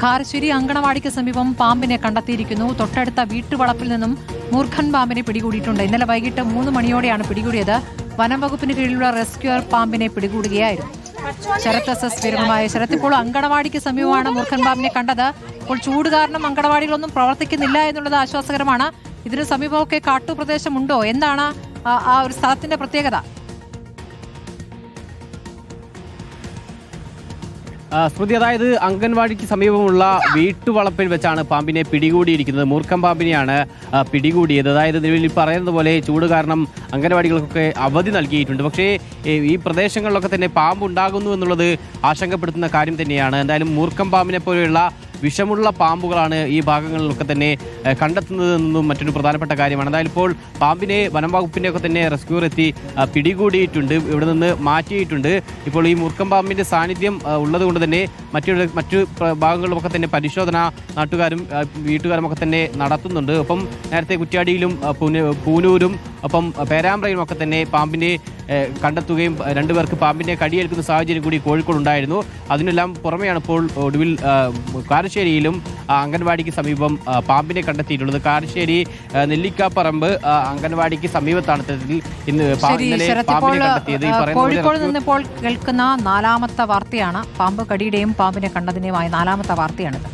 കാരശ്ശേരി അങ്കണവാടിക്ക് സമീപം പാമ്പിനെ കണ്ടെത്തിയിരിക്കുന്നു. തൊട്ടടുത്ത വീട്ടുവളപ്പിൽ നിന്നും മൂർഖൻ പാമ്പിനെ പിടികൂടിയിട്ടുണ്ട്. ഇന്നലെ വൈകിട്ട് 3 മണിയോടെയാണ് പിടികൂടിയത്. വനം വകുപ്പിന് കീഴിലുള്ള റെസ്ക്യൂർ പാമ്പിനെ പിടികൂടുകയായിരുന്നു. ശരത് എസ് വിവരങ്ങളുമായ ശരത്, ഇപ്പോൾ അങ്കണവാടിക്ക് സമീപമാണ് മൂർഖൻ പാമ്പിനെ കണ്ടത്. ഇപ്പോൾ ചൂട് കാരണം അങ്കണവാടികളൊന്നും പ്രവർത്തിക്കുന്നില്ല എന്നുള്ളത് ആശ്വാസകരമാണ്. ഇതിനു സമീപമൊക്കെ കാട്ടുപ്രദേശമുണ്ടോ? എന്താണ് ആ ഒരു സ്ഥലത്തിന്റെ പ്രത്യേകത? സ്മൃതി, അതായത് അംഗൻവാടിക്ക് സമീപമുള്ള വീട്ടുവളപ്പിൽ വെച്ചാണ് പാമ്പിനെ പിടികൂടിയിരിക്കുന്നത്. മൂർഖൻ പാമ്പിനെയാണ് പിടികൂടിയത്. അതായത് നിലവിൽ പറയുന്നത് പോലെ ചൂട് കാരണം അംഗൻവാടികൾക്കൊക്കെ അവധി നൽകിയിട്ടുണ്ട്. പക്ഷേ ഈ പ്രദേശങ്ങളിലൊക്കെ തന്നെ പാമ്പ് ഉണ്ടാകുന്നു എന്നുള്ളത് ആശങ്കപ്പെടുത്തുന്ന കാര്യം തന്നെയാണ്. എന്തായാലും മൂർഖൻ പാമ്പിനെ പോലെയുള്ള വിഷമുള്ള പാമ്പുകളാണ് ഈ ഭാഗങ്ങളിലൊക്കെ തന്നെ കണ്ടെത്തുന്നതെന്നും മറ്റൊരു പ്രധാനപ്പെട്ട കാര്യമാണ്. എന്തായാലും ഇപ്പോൾ പാമ്പിനെ വനം വകുപ്പിൻ്റെ ഒക്കെ തന്നെ റെസ്ക്യൂർ എത്തി പിടികൂടിയിട്ടുണ്ട്, ഇവിടെ നിന്ന് മാറ്റിയിട്ടുണ്ട്. ഇപ്പോൾ ഈ മൂർഖൻ പാമ്പിൻ്റെ സാന്നിധ്യം ഉള്ളതുകൊണ്ട് തന്നെ മറ്റു ഭാഗങ്ങളിലുമൊക്കെ തന്നെ പരിശോധന നാട്ടുകാരും വീട്ടുകാരും ഒക്കെ തന്നെ നടത്തുന്നുണ്ട്. ഒപ്പം നേരത്തെ കുറ്റ്യാടിയിലും പൂനൂരും ഒപ്പം പേരാമ്പ്രയിലും ഒക്കെ തന്നെ പാമ്പിനെ കണ്ടെത്തുകയും 2 പേർക്ക് പാമ്പിനെ കടിയേൽക്കുന്ന സാഹചര്യം കൂടി കോഴിക്കോടുണ്ടായിരുന്നു. അതിനെല്ലാം പുറമെയാണ് ഇപ്പോൾ ഒടുവിൽ കാരശ്ശേരിയിലും അംഗൻവാടിക്ക് സമീപം പാമ്പിനെ കണ്ടെത്തിയിട്ടുള്ളത്. കാരശ്ശേരി നെല്ലിക്കാപ്പറമ്പ് അംഗൻവാടിക്ക് സമീപത്താണ് ഇന്ന് പാമ്പിനെ കണ്ടെത്തിയത്. കോഴിക്കോട് നിന്നിപ്പോൾ കേൾക്കുന്ന 4ാമത്തെ വാർത്തയാണ്. പാമ്പ് കടിയുടെയും പാമ്പിനെ കണ്ടതിന്റെയുമായ 4ാമത്തെ വാർത്തയാണിത്.